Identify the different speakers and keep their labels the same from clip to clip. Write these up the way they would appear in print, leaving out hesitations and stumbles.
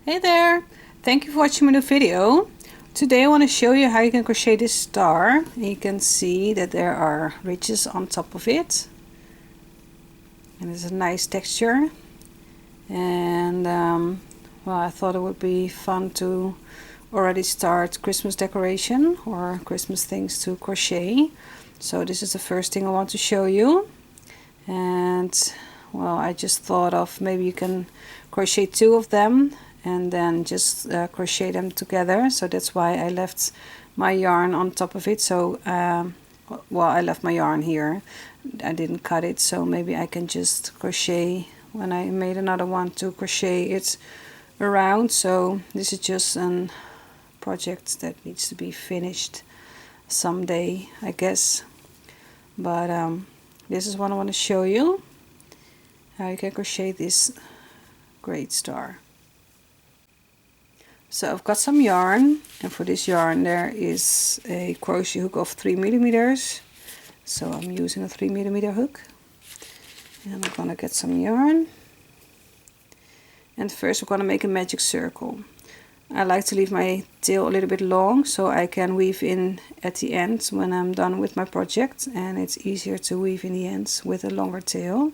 Speaker 1: Hey there! Thank you for watching my new video. Today I want to show you how you can crochet this star. You can see that there are ridges on top of it. And it's a nice texture. And well, I thought it would be fun to already start Christmas decoration or Christmas things to crochet. So this is the first thing I want to show you. And well, I just thought of maybe you can crochet two of them and then just crochet them together. So that's why I left my yarn on top of it. So well, I left my yarn here, I didn't cut it, so maybe I can just crochet when I made another one to crochet it around. So this is just a project that needs to be finished someday, I guess. But this is what I want to show you, how you can crochet this great star. So I've got some yarn, and for this yarn there is a crochet hook of 3mm. So I'm using a 3mm hook, and I'm gonna get some yarn. And first we're gonna make a magic circle. I like to leave my tail a little bit long so I can weave in at the end when I'm done with my project, and it's easier to weave in the ends with a longer tail.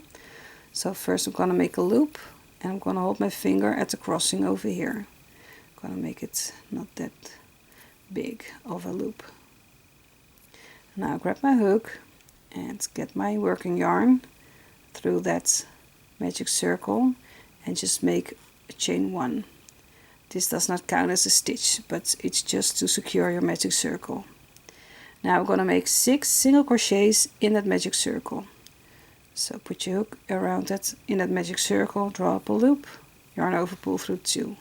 Speaker 1: So first I'm gonna make a loop, and I'm gonna hold my finger at the crossing over here. I'm gonna make it not that big of a loop. Now grab my hook and get my working yarn through that magic circle and just make a chain 1. This does not count as a stitch, but it's just to secure your magic circle. Now I'm gonna make 6 single crochets in that magic circle. So put your hook around that in that magic circle, draw up a loop, yarn over, pull through 2.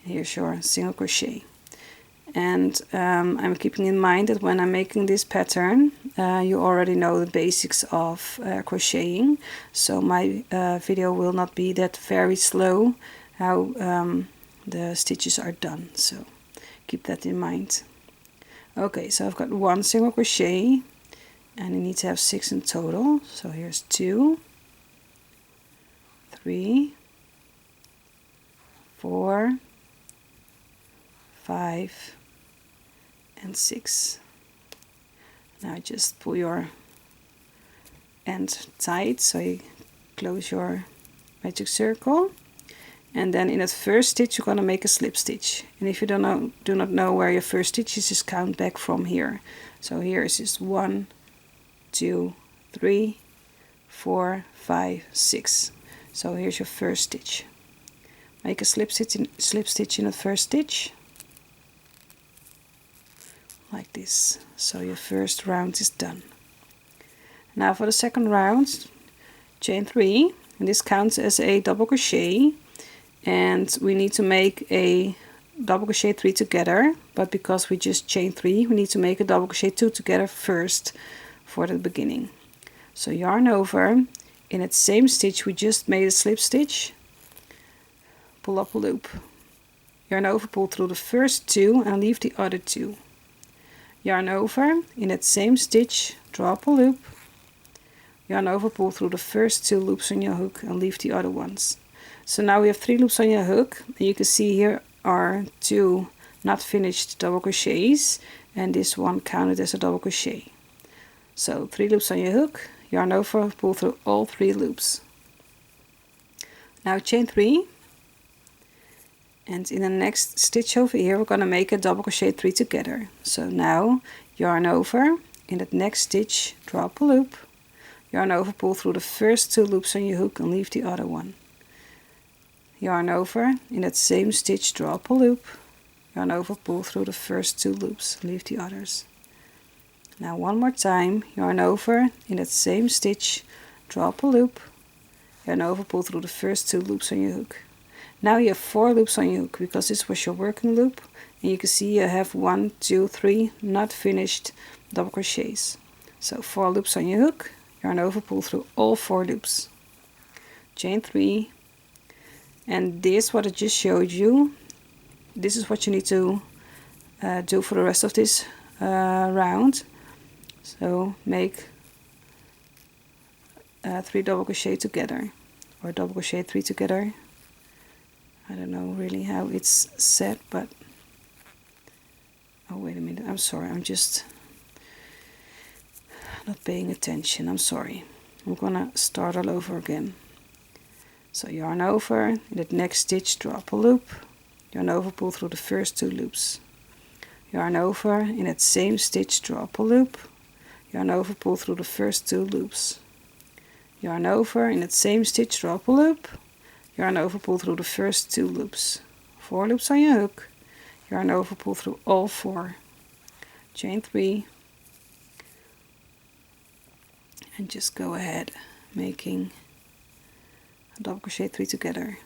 Speaker 1: Here's your single crochet. And I'm keeping in mind that when I'm making this pattern, you already know the basics of crocheting. So my video will not be that very slow how the stitches are done. So keep that in mind. Okay, so I've got 1 single crochet, and I need to have 6 in total. So here's 2, 3, 4, 5 and 6. Now just pull your end tight so you close your magic circle, and then in that first stitch you're going to make a slip stitch. And if you do not know where your first stitch is, just count back from here. So here is just 1, 2, 3, 4, 5, 6. So here's your first stitch. Make a slip stitch in the first stitch, like this. So your first round is done. Now for the second round, chain 3, and this counts as a double crochet, and we need to make a double crochet 3 together, but because we just chain 3, we need to make a double crochet 2 together first for the beginning. So yarn over, in that same stitch we just made a slip stitch, pull up a loop, yarn over, pull through the first 2 and leave the other 2. Yarn over, in that same stitch, draw up a loop, yarn over, pull through the first 2 loops on your hook and leave the other ones. So now we have 3 loops on your hook, and you can see here are 2 not finished double crochets, and this one counted as a double crochet. So 3 loops on your hook, yarn over, pull through all 3 loops. Now chain 3, and in the next stitch over here we're going to make a double crochet 3 together. So now yarn over, in that next stitch draw up a loop, yarn over, pull through the first 2 loops on your hook and leave the other one. Yarn over, in that same stitch draw up a loop, yarn over, pull through the first 2 loops, leave the others. Now one more time, yarn over, in that same stitch draw up a loop, yarn over, pull through the first 2 loops on your hook. Now you have 4 loops on your hook because this was your working loop, and you can see you have 1, 2, 3 not finished double crochets. So 4 loops on your hook, yarn over, pull through all 4 loops, chain 3, and this what I just showed you, this is what you need to do for the rest of this round. So make 3 double crochet together, or double crochet 3 together, I don't know really how it's set, but oh, wait a minute, I'm sorry, I'm just not paying attention, I'm sorry. I'm gonna start all over again. So yarn over, in the next stitch drop a loop, yarn over, pull through the first 2 loops, yarn over, in that same stitch drop a loop, yarn over, pull through the first 2 loops, yarn over, in that same stitch drop a loop, yarn over, pull through the first 2 loops, 4 loops on your hook, yarn over, pull through all 4, chain 3, and just go ahead making a double crochet 3 together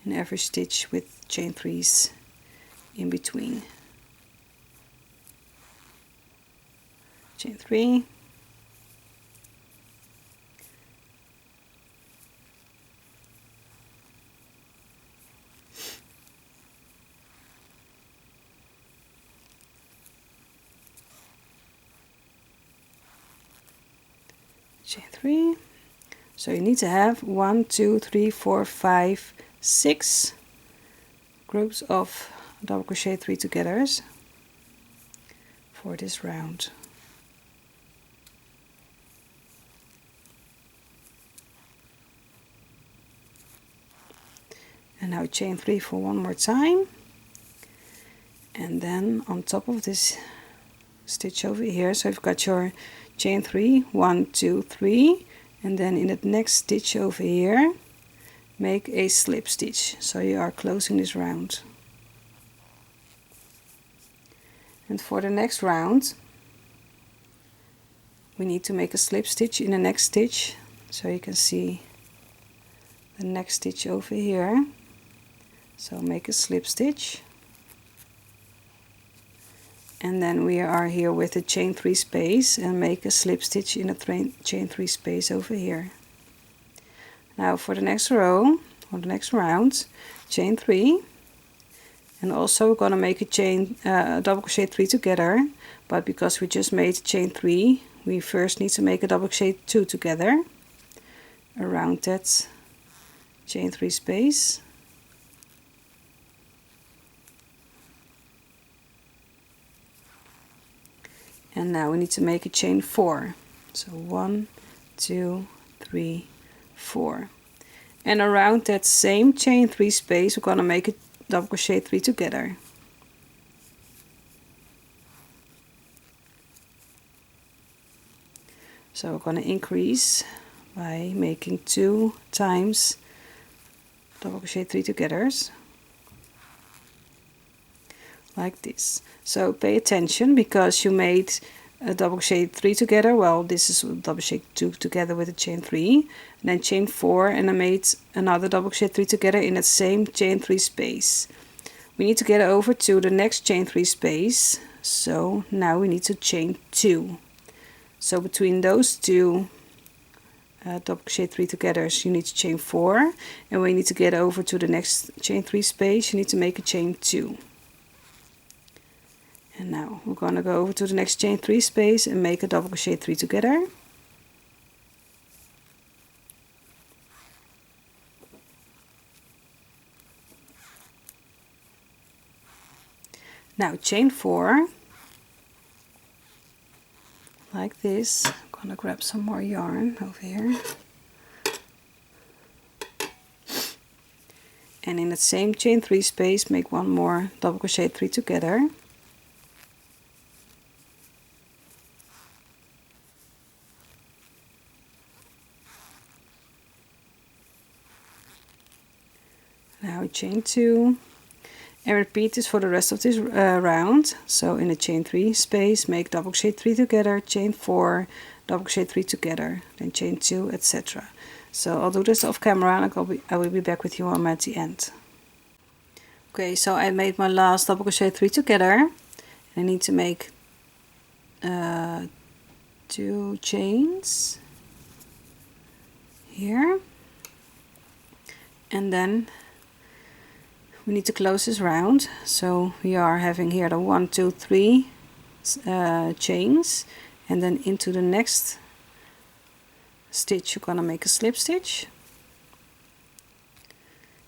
Speaker 1: in every stitch with chain 3s in between. Chain 3, chain 3. So you need to have 1, 2, 3, 4, 5, 6 groups of double crochet 3 togethers for this round. And now chain 3 for one more time, and then on top of this stitch over here, so you've got your chain 3, 1, 2, 3, and then in the next stitch over here make a slip stitch, so you are closing this round. And for the next round we need to make a slip stitch in the next stitch, so you can see the next stitch over here. So make a slip stitch, and then we are here with the chain 3 space and make a slip stitch in a chain 3 space over here. Now for the next row or the next round, chain 3, and also we're going to make a double crochet 3 together, but because we just made chain 3 we first need to make a double crochet 2 together around that chain 3 space. And now we need to make a chain 4. So 1, 2, 3, 4. And around that same chain 3 space we're going to make a double crochet 3 together. So we're going to increase by making 2 times double crochet 3 togethers, like this. So pay attention, because you made a double crochet 3 together, well this is double crochet 2 together with a chain 3, and then chain 4, and I made another double crochet 3 together in that same chain 3 space. We need to get over to the next chain 3 space, so now we need to chain 2. So between those 2 double crochet 3 togethers you need to chain 4, and when you need to get over to the next chain 3 space you need to make a chain 2. And now we're going to go over to the next chain 3 space and make a double crochet 3 together. Now chain 4, like this. I'm going to grab some more yarn over here. And in the same chain 3 space make one more double crochet 3 together. Now chain 2, and repeat this for the rest of this round. So in the chain 3 space make double crochet 3 together, chain 4, double crochet 3 together, then chain 2, etc. So I'll do this off camera and I will be back with you at the end. Okay, so I made my last double crochet 3 together. I need to make 2 chains here, and then we need to close this round. So we are having here the 1, 2, 3 chains, and then into the next stitch you're gonna make a slip stitch,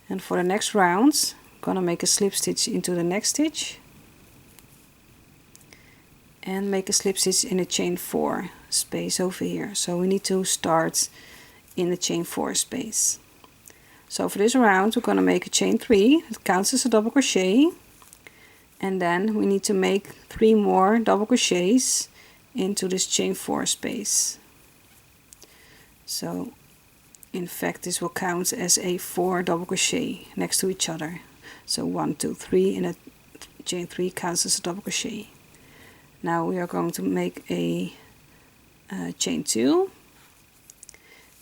Speaker 1: and for the next round I'm gonna make a slip stitch into the next stitch and make a slip stitch in the chain 4 space over here. So we need to start in the chain 4 space. So for this round we're going to make a chain 3, it counts as a double crochet, and then we need to make 3 more double crochets into this chain 4 space. So in fact this will count as a 4 double crochet next to each other. So 1, 2, 3, and a chain 3 counts as a double crochet. Now we are going to make a chain 2,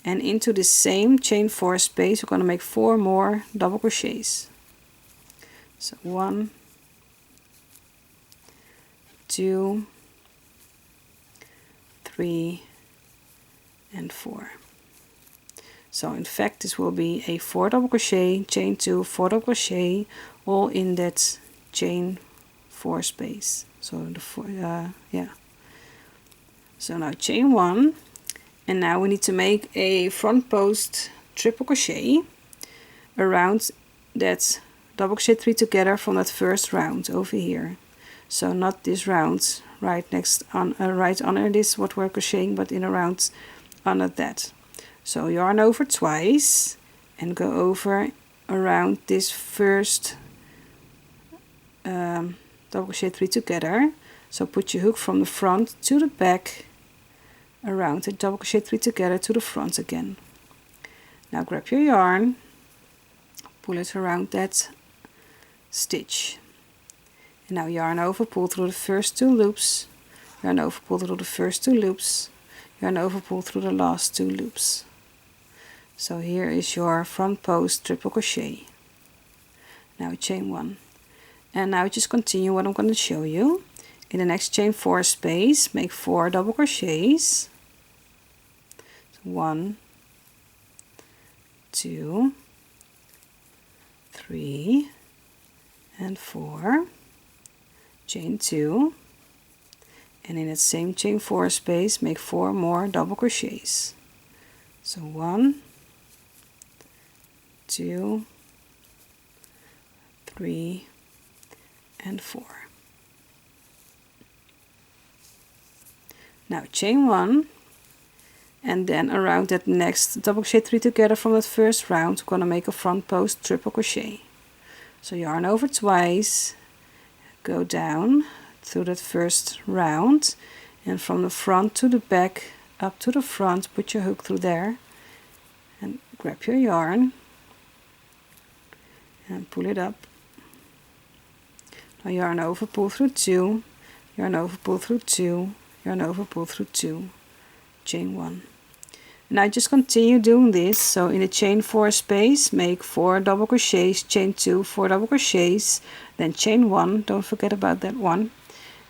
Speaker 1: and into the same chain 4 space we're going to make 4 more double crochets. So 1, 2, 3, and 4. So in fact this will be a 4 double crochet, chain 2, 4 double crochet, all in that chain 4 space. So the 4, so now chain 1, and now we need to make a front post triple crochet around that double crochet 3 together from that first round over here. So not this round right next on right under this what we're crocheting, but in a round under that. So yarn over twice and go over around this first double crochet 3 together. So put your hook from the front to the back around the double crochet 3 together to the front again. Now grab your yarn, pull it around that stitch, and now yarn over, pull through the first 2 loops, yarn over, pull through the first 2 loops, yarn over, pull through the last 2 loops. So here is your front post triple crochet. Now chain 1. And now just continue what I'm going to show you. In the next chain 4 space, make 4 double crochets. So 1, 2, 3, and 4. Chain 2. And in that same chain 4 space, make 4 more double crochets. So 1, 2, 3, and 4. Now chain 1, and then around that next double crochet 3 together from that first round we're going to make a front post triple crochet. So yarn over twice, go down through that first round, and from the front to the back up to the front put your hook through there and grab your yarn and pull it up. Now yarn over, pull through 2, yarn over, pull through 2, yarn over, pull through 2, chain 1. Now just continue doing this. So in the chain 4 space make 4 double crochets, chain 2, 4 double crochets, then chain 1, don't forget about that one,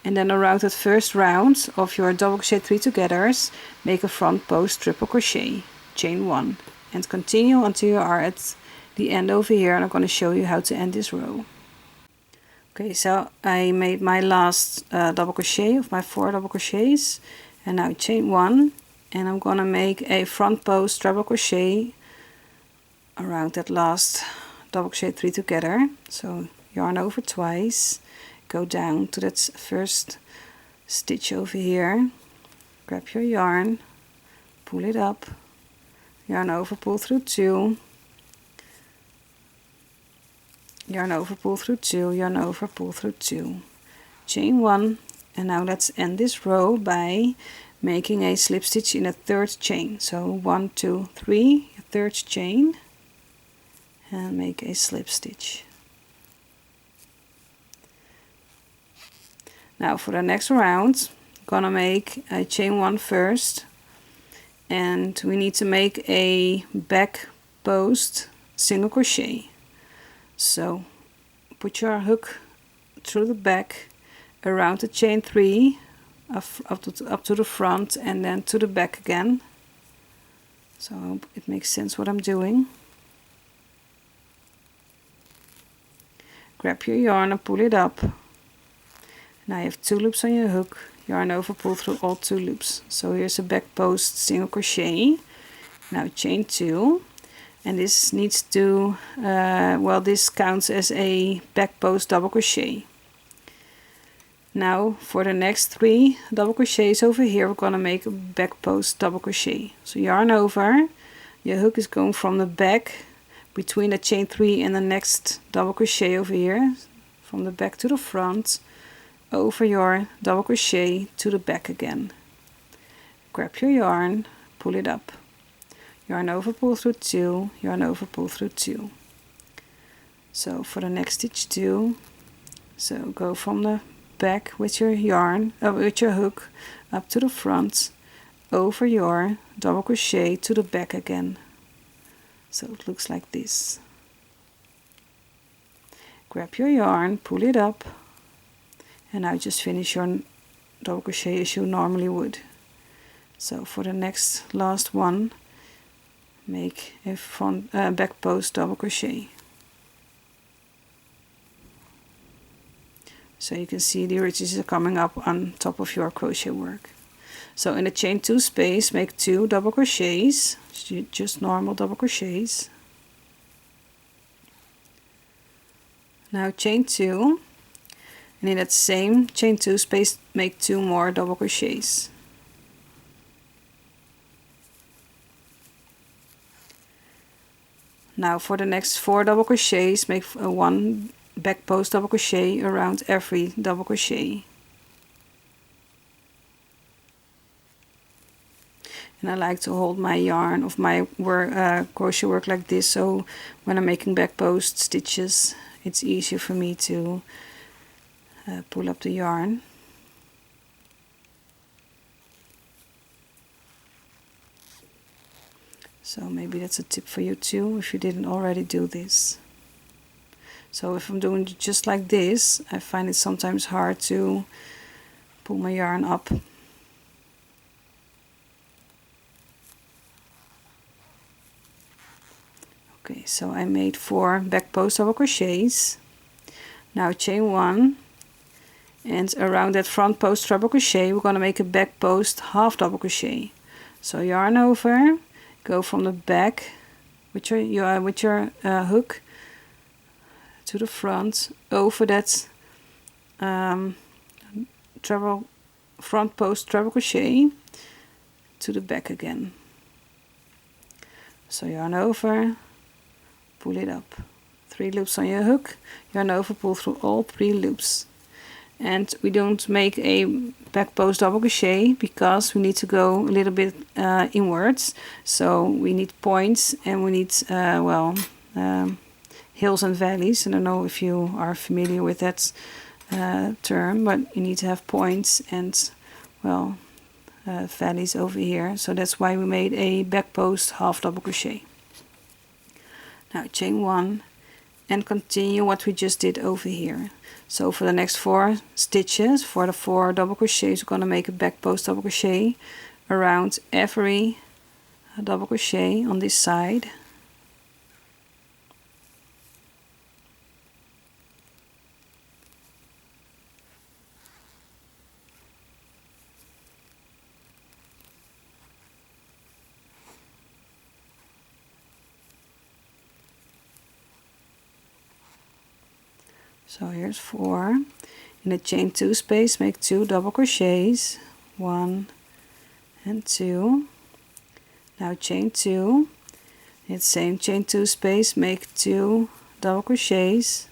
Speaker 1: and then around that first round of your double crochet 3 togethers make a front post triple crochet, chain 1, and continue until you are at the end over here, and I'm going to show you how to end this row. Okay, so I made my last double crochet of my 4 double crochets, and now chain 1, and I'm gonna make a front post treble crochet around that last double crochet 3 together. So yarn over twice, go down to that first stitch over here, grab your yarn, pull it up, yarn over, pull through 2, yarn over, pull through 2, yarn over, pull through 2, chain 1, and now let's end this row by making a slip stitch in a 3rd chain. So 1, 2, 3, 3rd chain, and make a slip stitch. Now for the next round I'm gonna make a chain 1 first, and we need to make a back post single crochet. So put your hook through the back around the chain 3 up to the front and then to the back again. So I hope it makes sense what I'm doing. Grab your yarn and pull it up. Now you have 2 loops on your hook, yarn over, pull through all 2 loops. So here's a back post single crochet, Now chain 2, and this needs to well, this counts as a back post double crochet. Now for the next 3 double crochets over here, we're gonna make a back post double crochet. So yarn over, your hook is going from the back between the chain 3 and the next double crochet over here, from the back to the front, over your double crochet to the back again. Grab your yarn, pull it up, yarn over, pull through 2, yarn over, pull through 2. So for the next stitch 2, so go from the back with your yarn, with your hook up to the front, over your double crochet to the back again. So it looks like this. Grab your yarn, pull it up, and now just finish your double crochet as you normally would. So for the next last one, make a front back post double crochet. So you can see the ridges are coming up on top of your crochet work. So in the chain 2 space, make 2 double crochets, just normal double crochets. Now chain 2, and in that same chain 2 space, make 2 more double crochets. Now for the next 4 double crochets, make 1 back post double crochet around every double crochet. And I like to hold my yarn of my crochet work like this, so when I'm making back post stitches, it's easier for me to pull up the yarn. So maybe that's a tip for you too, if you didn't already do this. So if I'm doing it just like this, I find it sometimes hard to pull my yarn up. Okay, so I made 4 back post double crochets. Now chain 1, and around that front post double crochet, we're going to make a back post half double crochet. So yarn over, go from the back with your hook to the front, over that front post treble crochet to the back again. So yarn over, pull it up, 3 loops on your hook, yarn over, pull through all 3 loops. And we don't make a back post double crochet because we need to go a little bit inwards, so we need points, and we need hills and valleys. I don't know if you are familiar with that term, but you need to have points and valleys over here, so that's why we made a back post half double crochet. Now chain 1 and continue what we just did over here. So for the next 4 stitches, for the 4 double crochets, we're going to make a back post double crochet around every double crochet on this side. So here's 4. In the chain 2 space, make 2 double crochets, 1 and 2. Now chain 2. In the same chain 2 space, make 2 double crochets,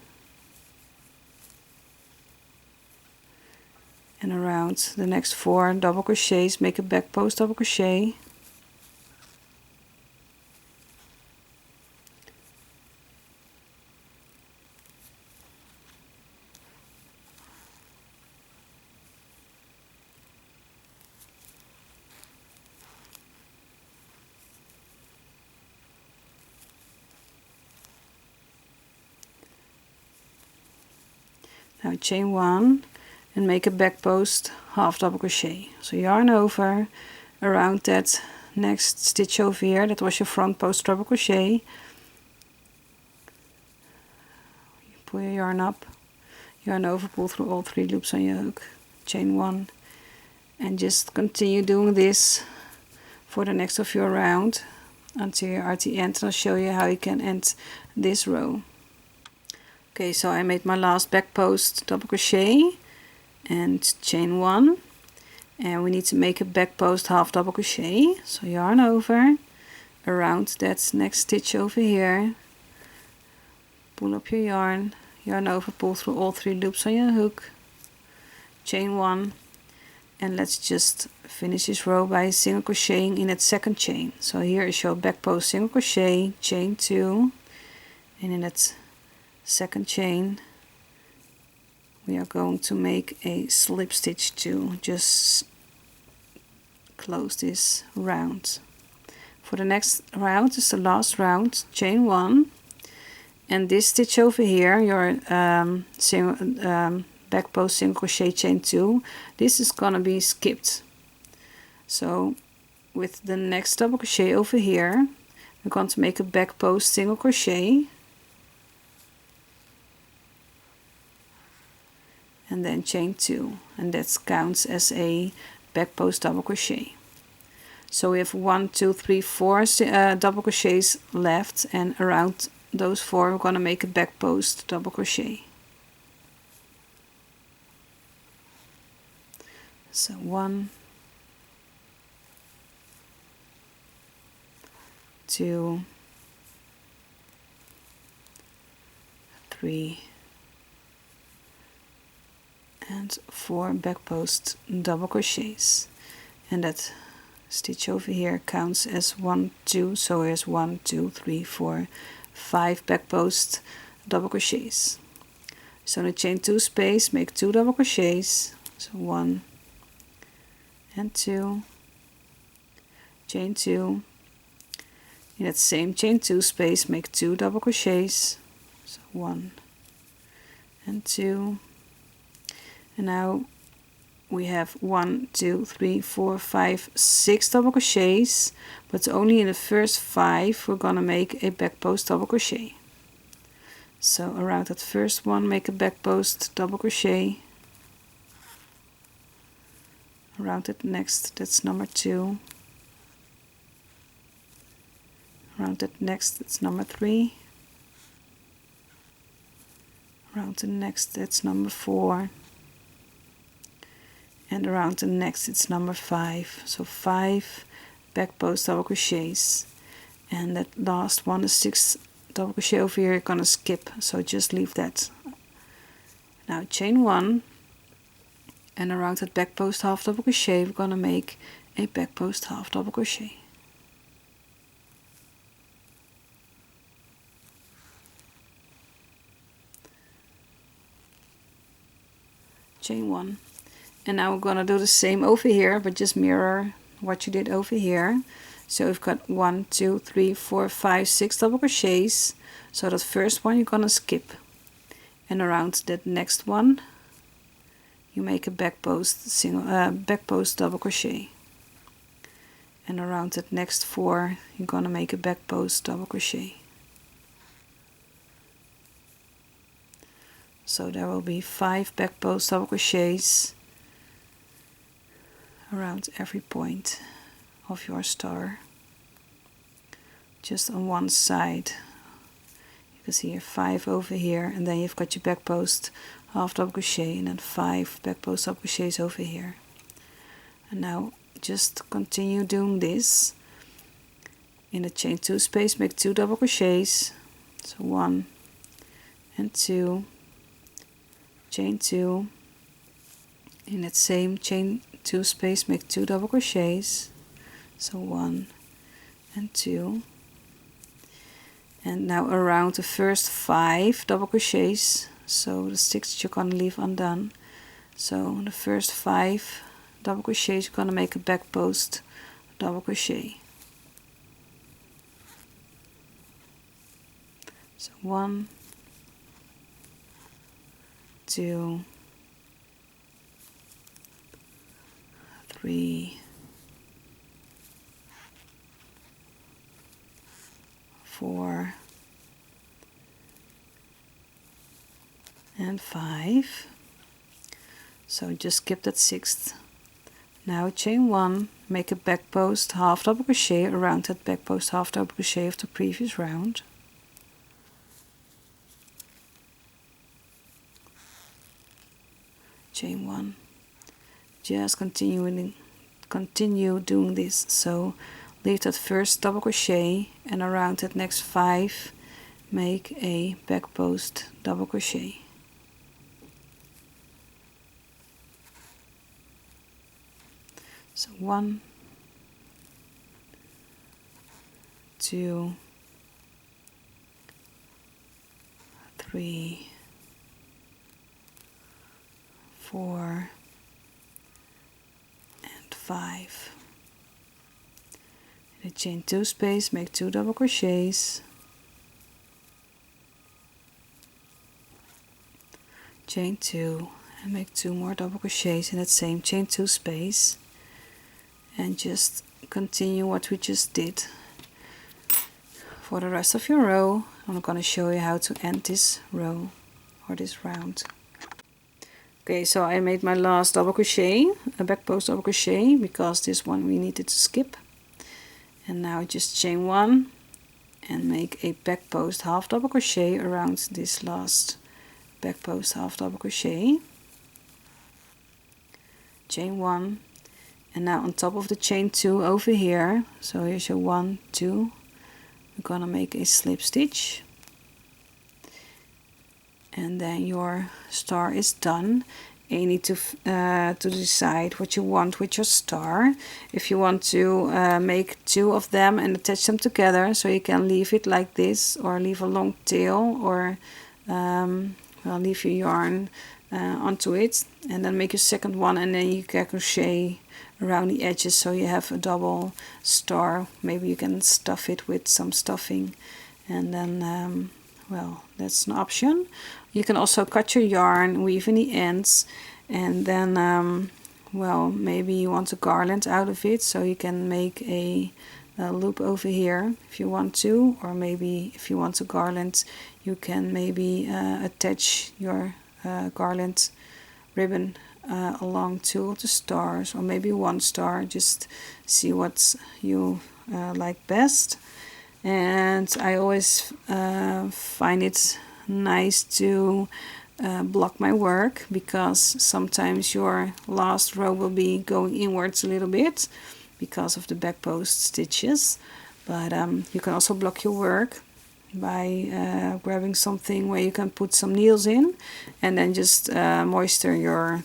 Speaker 1: and around the next 4 double crochets, make a back post double crochet. Now chain 1 and make a back post half double crochet. So yarn over around that next stitch over here, that was your front post double crochet. You pull your yarn up, yarn over, pull through all 3 loops on your hook, chain 1, and just continue doing this for the next of your round. until you're at the end, and I'll show you how you can end this row. Okay, so I made my last back post double crochet and chain 1, and we need to make a back post half double crochet. So yarn over around that next stitch over here, pull up your yarn over, pull through all 3 loops on your hook, chain 1, and let's just finish this row by single crocheting in that second chain. So here is your back post single crochet, chain 2, and in that second chain we are going to make a slip stitch to just close this round. For the next round is the last round, chain 1, and this stitch over here, your back post single crochet, chain 2, this is gonna be skipped. So with the next double crochet over here, we're going to make a back post single crochet, and then chain 2, and that counts as a back post double crochet. So we have 1, 2, 3, 4 double crochets left, and around those 4 we're going to make a back post double crochet. So 1, 2, 3, and 4 back post double crochets, and that stitch over here counts as 1, 2, so here's 1, 2, 3, 4, 5 back post double crochets. So in the chain 2 space, make 2 double crochets, so 1 and 2, chain 2, in that same chain 2 space, make 2 double crochets, so 1 and 2, and now we have 1, 2, 3, 4, 5, 6 double crochets, but only in the first 5 we're gonna make a back post double crochet. So around that first one, make a back post double crochet. Around it next, that's number 2. Around it next, that's number 3. Around the next, that's number 4. And around the next it's number 5, so 5 back post double crochets, and that last one, the 6th double crochet over here, you're gonna skip, so just leave that. Now chain 1, and around that back post half double crochet we're gonna make a back post half double crochet. Chain 1. And now we're gonna do the same over here, but just mirror what you did over here. So we've got 1, 2, 3, 4, 5, 6 double crochets. So that first one you're gonna skip, and around that next one you make a back post double crochet, and around that next 4 you're gonna make a back post double crochet. So there will be 5 back post double crochets around every point of your star, just on one side. You can see here 5 over here, and then you've got your back post half double crochet, and then 5 back post double crochets over here. And now just continue doing this. In the chain 2 space, make 2 double crochets, so 1 and 2, chain 2. In that same chain 2 space, make 2 double crochets, so 1 and 2, and now around the first 5 double crochets, so the 6th you're gonna leave undone. So the first 5 double crochets you're gonna make a back post double crochet, so 1, 2, 3, 4, and 5. So just skip that 6th. Now chain 1, make a back post half double crochet around that back post half double crochet of the previous round. Chain 1. Just continue doing this. So leave that first double crochet and around that next 5 make a back post double crochet. So 1, 2, 3, 4 and 5. In the chain 2 space, make 2 double crochets, chain 2 and make 2 more double crochets in that same chain 2 space, and just continue what we just did for the rest of your row. I'm going to show you how to end this row or this round. Okay, so I made my last double crochet, a back post double crochet, because this one we needed to skip. And now just chain 1 and make a back post half double crochet around this last back post half double crochet. Chain 1, and now on top of the chain 2 over here, so here's your 1, 2, we're gonna make a slip stitch. And then your star is done, and you need to decide what you want with your star. If you want to make 2 of them and attach them together, so you can leave it like this, or leave a long tail, or well, leave your yarn onto it, and then make your second one, and then you can crochet around the edges so you have a double star. Maybe you can stuff it with some stuffing, and then well, that's an option. You can also cut your yarn, weave in the ends, and then well, maybe you want a garland out of it, so you can make a loop over here if you want to, or maybe if you want a garland, you can maybe attach your garland ribbon along 2 of the stars, or maybe 1 star. Just see what you like best. And I always find it nice to block my work, because sometimes your last row will be going inwards a little bit because of the back post stitches. But you can also block your work by grabbing something where you can put some needles in, and then just moisture your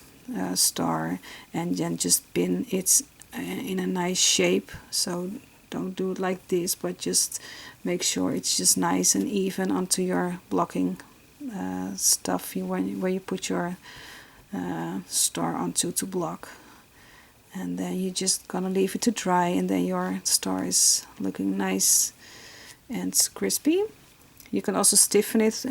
Speaker 1: star, and then just pin it in a nice shape. So don't do it like this, but just make sure it's just nice and even onto your blocking stuff where you put your star onto to block. And then you're just gonna leave it to dry, and then your star is looking nice and crispy. You can also stiffen it,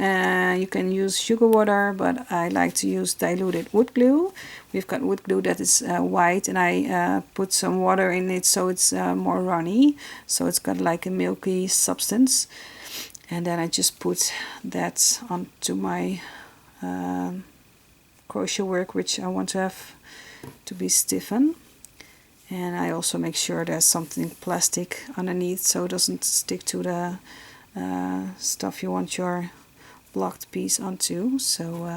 Speaker 1: you can use sugar water, but I like to use diluted wood glue. We've got wood glue that is white, and I put some water in it so it's more runny, so it's got like a milky substance. And then I just put that onto my crochet work, which I want to have to be stiffened. And I also make sure there's something plastic underneath so it doesn't stick to the stuff you want your blocked piece onto. So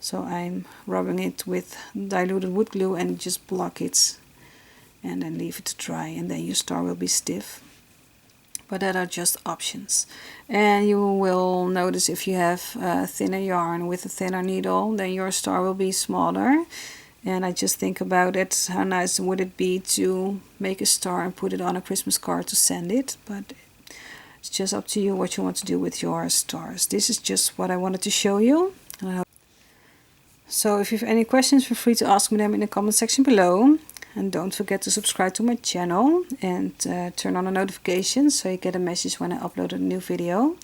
Speaker 1: so I'm rubbing it with diluted wood glue and just block it, and then leave it to dry, and then your star will be stiff. But that are just options. And you will notice if you have thinner yarn with a thinner needle, then your star will be smaller. And I just think about it, how nice would it be to make a star and put it on a Christmas card to send it. But it's just up to you what you want to do with your stars. This is just what I wanted to show you. So if you have any questions, feel free to ask me them in the comment section below. And don't forget to subscribe to my channel and turn on the notifications so you get a message when I upload a new video.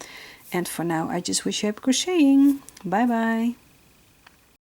Speaker 1: And for now, I just wish you happy crocheting. Bye bye.